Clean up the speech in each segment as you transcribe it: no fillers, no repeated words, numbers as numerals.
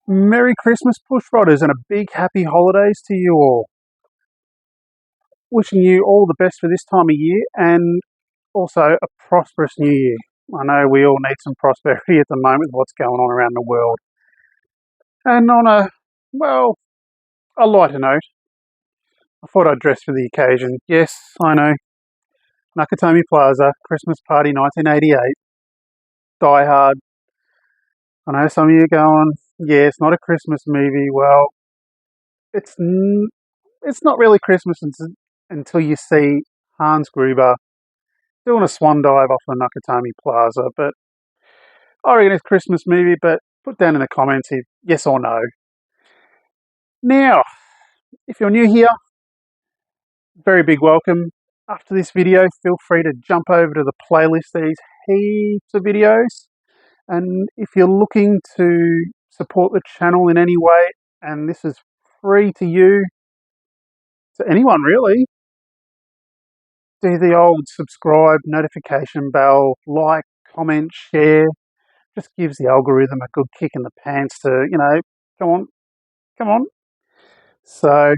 Merry Christmas, Push Rodders, and a big happy holidays to you all. Wishing you all the best for this time of year and also a prosperous new year. I know we all need some prosperity at the moment with what's going on around the world. And on a lighter note, I thought I'd dress for the occasion. Yes, I know, Nakatomi Plaza, Christmas Party 1988, Die Hard. I know some of you are going, yeah, it's not a Christmas movie. Well, it's it's not really Christmas until you see Hans Gruber doing a swan dive off the Nakatomi Plaza. But I reckon it's a Christmas movie, but put down in the comments if yes or no. Now, if you're new here, very big welcome. After this video, feel free to jump over to the playlist. There's heaps of videos. And if you're looking to support the channel in any way, and this is free to you, to anyone really, do the old subscribe, notification bell, like, comment, share. Just gives the algorithm a good kick in the pants to, come on, come on. So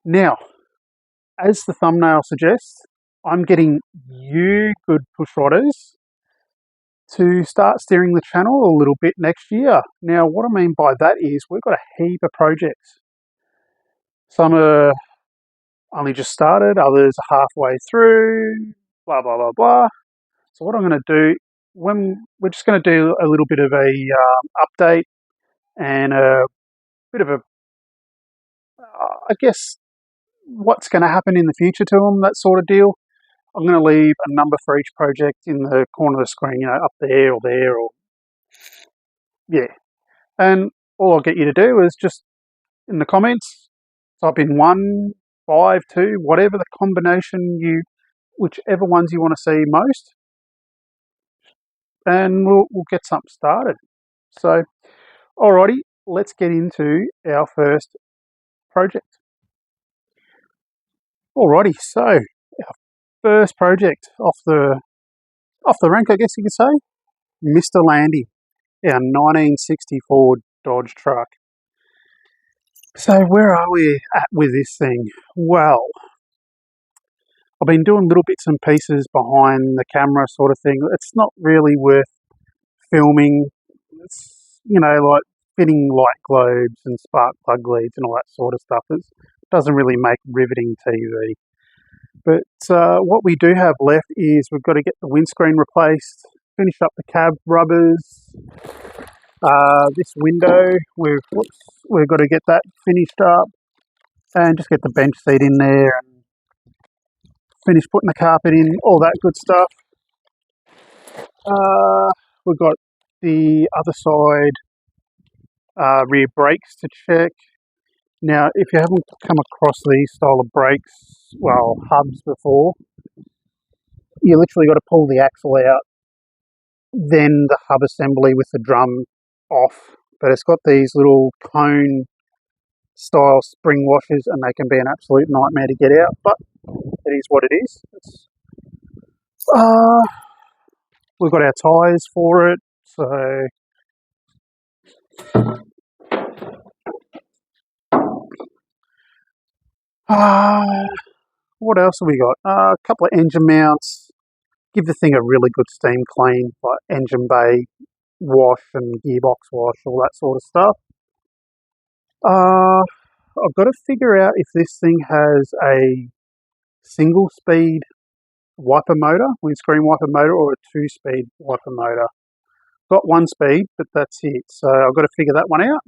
now, as the thumbnail suggests, I'm getting you good push rodders to start steering the channel a little bit next year. Now, what I mean by that is we've got a heap of projects. Some are only just started, others are halfway through, blah, blah, blah, blah. So what I'm going to do, we're just going to do a little bit of a update and a bit of a, I guess, what's going to happen in the future to them, that sort of deal. I'm going to leave a number for each project in the corner of the screen, up there or there, or yeah. And all I'll get you to do is just in the comments type in 1, 5, 2, whatever the combination whichever ones you want to see most, and we'll get something started. So, alrighty, let's get into our first project. Alrighty, so our first project off the rank, I guess you could say, Mr. Landy, our 1964 Dodge truck. So where are we at with this thing? Well, I've been doing little bits and pieces behind the camera sort of thing. It's not really worth filming. It's, like fitting light globes and spark plug leads and all that sort of stuff. It doesn't really make riveting TV. But what we do have left is we've got to get the windscreen replaced, finish up the cab rubbers. This window, we've got to get that finished up and just get the bench seat in there and finish putting the carpet in, all that good stuff. We've got the other side rear brakes to check. Now, if you haven't come across these style of brakes, hubs before, you literally got to pull the axle out, then the hub assembly with the drum off. But it's got these little cone style spring washers and they can be an absolute nightmare to get out, but it is what it is. We've got our tyres for it, so what else have we got? A couple of engine mounts. Give the thing a really good steam clean, like engine bay wash and gearbox wash, all that sort of stuff. I've got to figure out if this thing has a single speed wiper motor, windscreen wiper motor, or a 2-speed wiper motor. Got 1 speed, but that's it. So I've got to figure that one out.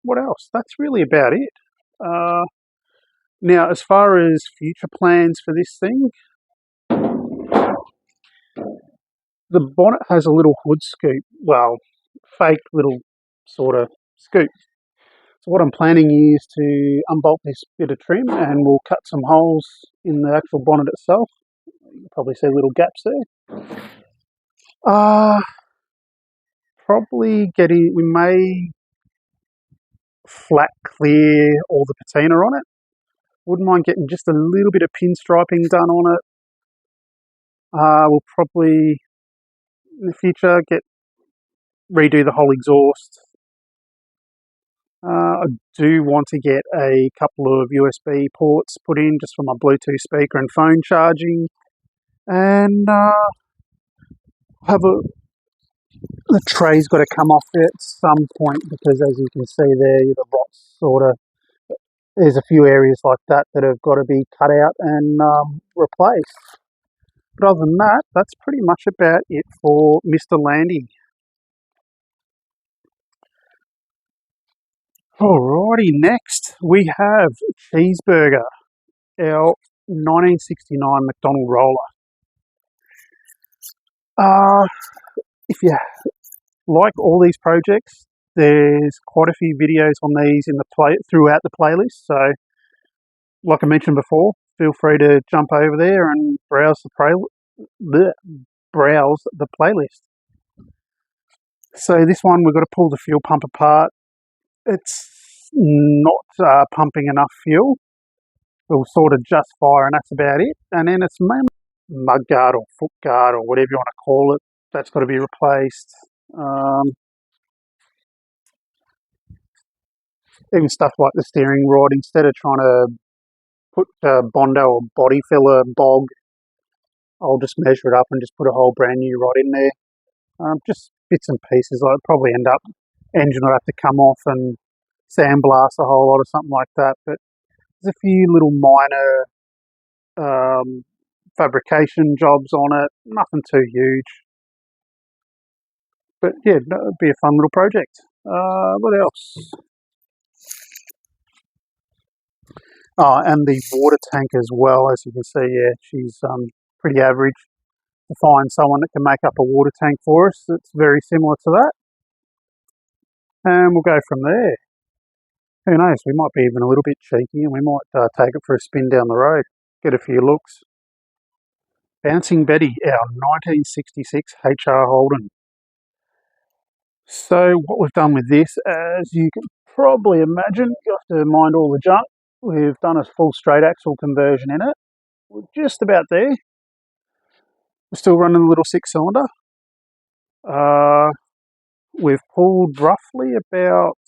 What else? That's really about it. Now, as far as future plans for this thing, the bonnet has a little hood scoop, fake little sort of scoop. So what I'm planning is to unbolt this bit of trim and we'll cut some holes in the actual bonnet itself. You'll probably see little gaps there. We may flat clear all the patina on it. Wouldn't mind getting just a little bit of pinstriping done on it. We'll probably, in the future, get redo the whole exhaust. I do want to get a couple of USB ports put in just for my Bluetooth speaker and phone charging, and the tray's got to come off at some point because, as you can see there, the rot's sort of, there's a few areas like that that have got to be cut out and replaced. But other than that, that's pretty much about it for Mr. Landy. Alrighty, next we have Cheeseburger, our 1969 McDonald roller. If you like all these projects, there's quite a few videos on these in the throughout the playlist. So, like I mentioned before, feel free to jump over there and browse the playlist. So this one, we've got to pull the fuel pump apart. It's not pumping enough fuel. It'll sort of just fire, and that's about it. And then it's mainly mud guard or foot guard or whatever you want to call it. That's got to be replaced. Even stuff like the steering rod, instead of trying to put Bondo or body filler bog, I'll just measure it up and just put a whole brand new rod in there. Just bits and pieces. I'd probably end up, engine will have to come off and sandblast a whole lot or something like that. But there's a few little minor fabrication jobs on it, nothing too huge. But yeah, that would be a fun little project. What else? Oh, and the water tank as well. As you can see, yeah, she's pretty average. To find someone that can make up a water tank for us that's very similar to that. And we'll go from there. Who knows, we might be even a little bit cheeky and we might take it for a spin down the road, get a few looks. Bouncing Betty, our 1966 HR Holden. So what we've done with this, as you can probably imagine, you have to mind all the junk. We've done a full straight axle conversion in it. We're just about there. We're still running a little 6-cylinder. We've pulled roughly about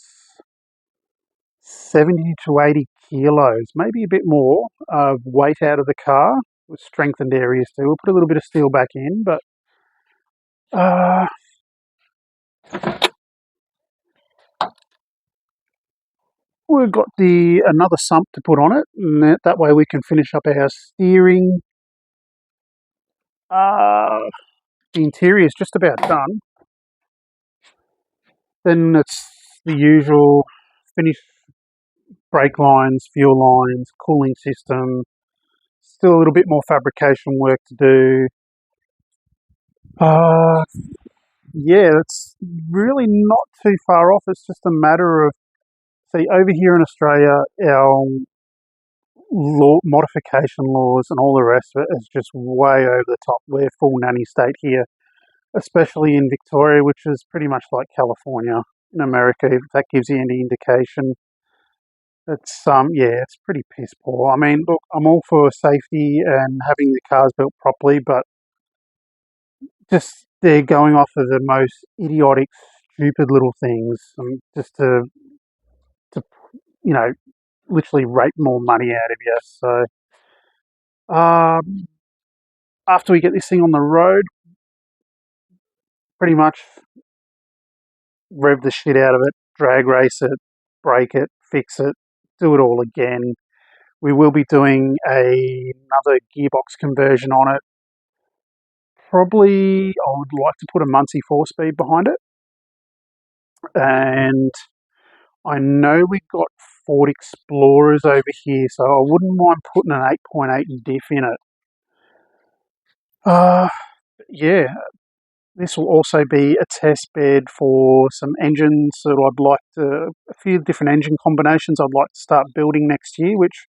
70 to 80 kilos, maybe a bit more, of weight out of the car with strengthened areas too. We'll put a little bit of steel back in, but we've got another sump to put on it, and that way we can finish up our steering. The interior is just about done. Then it's the usual finish brake lines, fuel lines, cooling system. Still a little bit more fabrication work to do. Yeah, it's really not too far off. It's just a matter of, see, over here in Australia, our modification laws and all the rest of it is just way over the top. We're full nanny state here, especially in Victoria, which is pretty much like California in America, if that gives you any indication. It's yeah, it's pretty piss poor. I mean, look, I'm all for safety and having the cars built properly, but just they're going off of the most idiotic, stupid little things, just to literally rape more money out of you. So after we get this thing on the road, pretty much rev the shit out of it, drag race it, break it, fix it, do it all again. We will be doing another gearbox conversion on it. Probably I would like to put a Muncie 4-speed behind it. And I know we've got Ford Explorers over here, so I wouldn't mind putting an 8.8 diff in it. Yeah, this will also be a test bed for some engines that I'd like to, a few different engine combinations I'd like to start building next year, which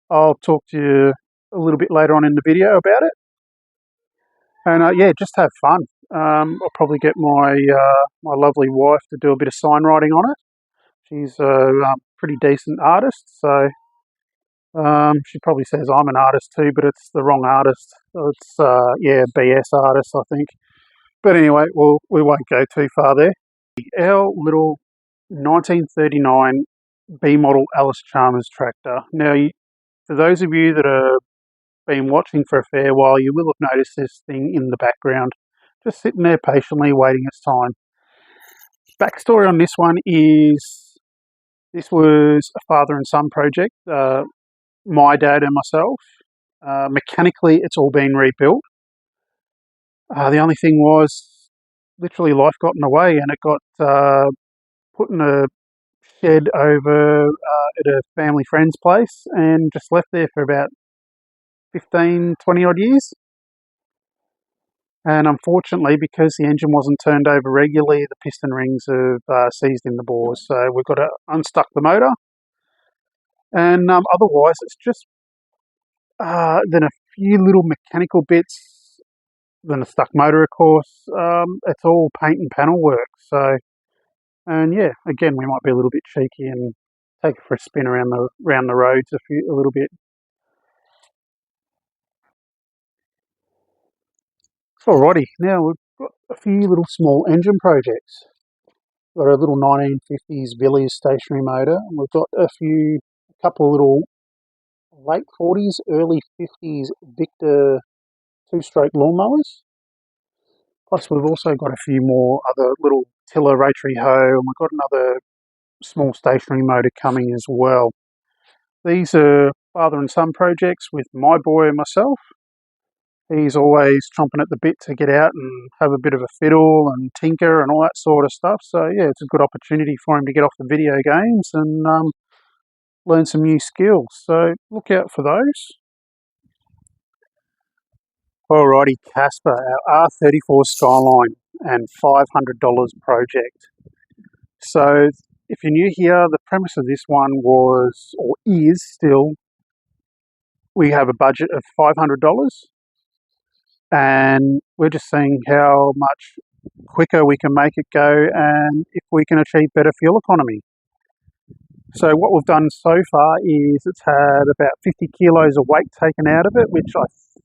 I'll talk to you a little bit later on in the video about it. And yeah, just have fun. I'll probably get my my lovely wife to do a bit of sign writing on it. She's a pretty decent artist, so she probably says I'm an artist too, but it's the wrong artist. It's yeah, BS artist, I think. But anyway, we won't go too far there. Our little 1939 B model Alice Chalmers tractor. Now, for those of you that have been watching for a fair while, you will have noticed this thing in the background, just sitting there patiently waiting its time. Backstory on this one is this was a father and son project, my dad and myself. Mechanically, it's all been rebuilt. The only thing was, literally, life got in the way, and it got put in a shed over at a family friend's place and just left there for about 15, 20 odd years. And unfortunately, because the engine wasn't turned over regularly, the piston rings have seized in the bores. So we've got to unstuck the motor. And otherwise, it's just then a few little mechanical bits, then a stuck motor, of course. It's all paint and panel work. So, and yeah, again, we might be a little bit cheeky and take it for a spin around the roads a little bit. Alrighty, now we've got a few little small engine projects. We've got a little 1950s Villiers stationary motor, and we've got a couple of little late 40s, early 50s Victor two-stroke lawnmowers. Plus, we've also got a few more other little tiller rotary hoe, and we've got another small stationary motor coming as well. These are father and son projects with my boy and myself. He's always chomping at the bit to get out and have a bit of a fiddle and tinker and all that sort of stuff. So yeah, it's a good opportunity for him to get off the video games and learn some new skills. So look out for those. Alrighty, Casper, our R34 Skyline and $500 project. So if you're new here, the premise of this one was, or is still, we have a budget of $500. And we're just seeing how much quicker we can make it go and if we can achieve better fuel economy. So what we've done so far is it's had about 50 kilos of weight taken out of it, which I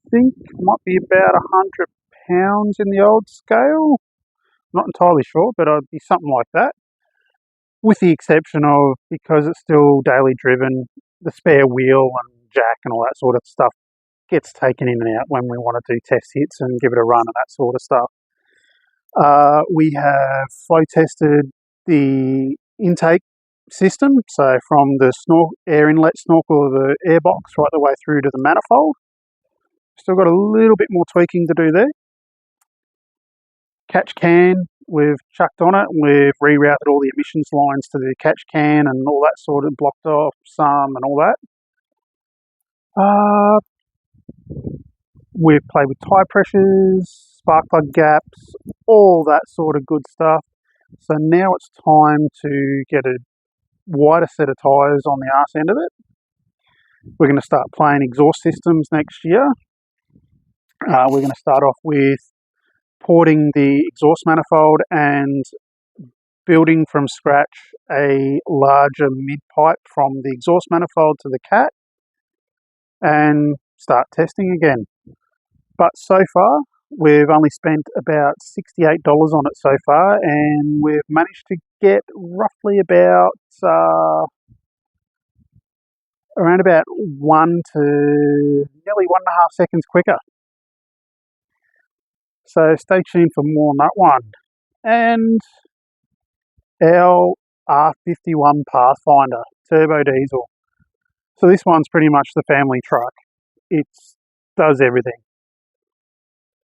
think might be about 100 pounds in the old scale. Not entirely sure, but it'd be something like that. With the exception of, because it's still daily driven, the spare wheel and jack and all that sort of stuff gets taken in and out when we want to do test hits and give it a run and that sort of stuff. We have flow tested the intake system, so from the air inlet snorkel of the airbox right the way through to the manifold. Still got a little bit more tweaking to do there. Catch can, we've chucked on it, and we've rerouted all the emissions lines to the catch can and all that sort of, blocked off some and all that. We've played with tyre pressures, spark plug gaps, all that sort of good stuff. So now it's time to get a wider set of tyres on the arse end of it. We're going to start playing exhaust systems next year. We're going to start off with porting the exhaust manifold and building from scratch a larger mid pipe from the exhaust manifold to the cat and start testing again. But so far, we've only spent about $68 on it so far, and we've managed to get roughly about around about 1 to nearly 1.5 seconds quicker. So stay tuned for more on that one. And our R51 Pathfinder turbo diesel. So this one's pretty much the family truck. It does everything.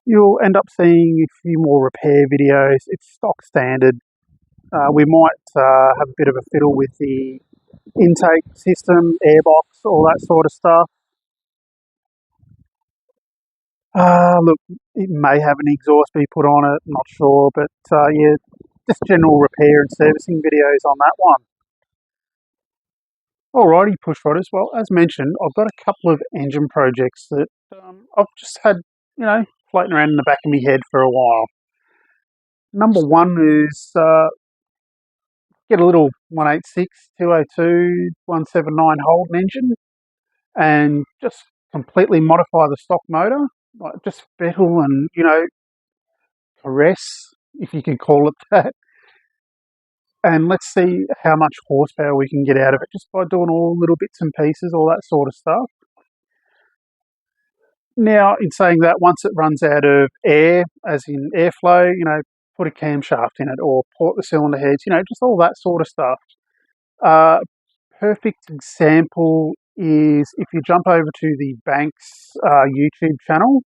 You'll end up seeing a few more repair videos. It's stock standard. We might have a bit of a fiddle with the intake system, airbox, all that sort of stuff. Look, it may have an exhaust be put on it, not sure, but yeah, just general repair and servicing videos on that one. Alrighty, push rodders. Well, as mentioned, I've got a couple of engine projects that I've just had, floating around in the back of my head for a while. Number one is get a little 186, 202, 179 Holden engine and just completely modify the stock motor, like just fettle and, press, if you can call it that, and let's see how much horsepower we can get out of it just by doing all little bits and pieces, all that sort of stuff. Now, in saying that, once it runs out of air, as in airflow, put a camshaft in it or port the cylinder heads, just all that sort of stuff. Perfect example is if you jump over to the Banks YouTube channel,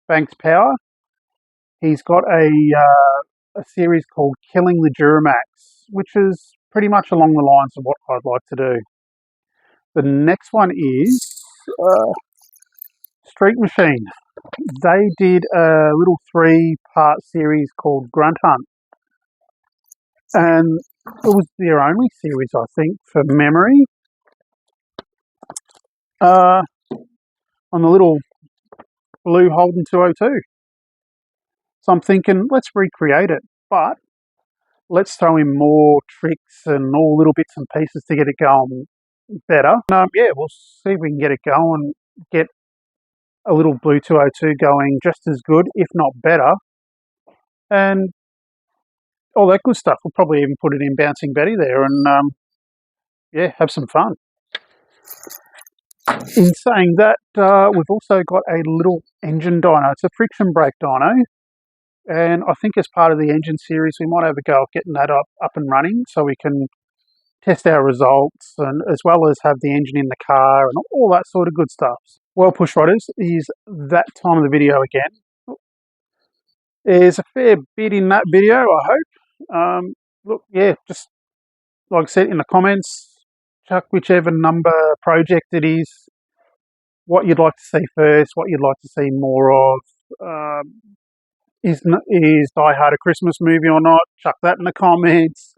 Banks Power. He's got a series called Killing the Duramax, which is pretty much along the lines of what I'd like to do. The next one is Street Machine. They did a little 3-part series called Grunt Hunt, and it was their only series, I think, for memory. On the little blue Holden 202. So I'm thinking, let's recreate it, but let's throw in more tricks and all little bits and pieces to get it going better. Yeah, we'll see if we can get it going, get a little blue 202 going just as good, if not better, and all that good stuff. We'll probably even put it in Bouncing Betty there and, yeah, have some fun. In saying that, we've also got a little engine dyno. It's a friction brake dyno, and I think as part of the engine series, we might have a go at getting that up and running so we can test our results, and as well as have the engine in the car and all that sort of good stuff. Well, push rodders, is that time of the video again. There's a fair bit in that video, I hope. Look, yeah, just like I said in the comments, chuck whichever number project it is, what you'd like to see first, what you'd like to see more of. Is Die Hard a Christmas movie or not? Chuck that in the comments.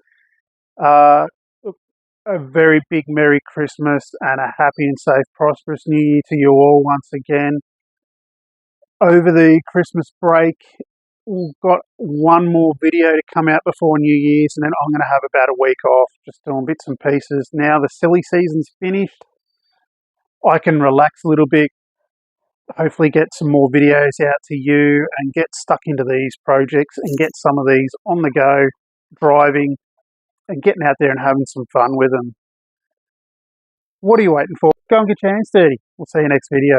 Look, a very big Merry Christmas and a happy and safe, prosperous New Year to you all once again. Over the Christmas break, we've got one more video to come out before New Year's, and then I'm going to have about a week off, just doing bits and pieces. Now the silly season's finished, I can relax a little bit, hopefully get some more videos out to you and get stuck into these projects and get some of these on the go, driving and getting out there and having some fun with them. What are you waiting for? Go and get your hands dirty. We'll see you next video.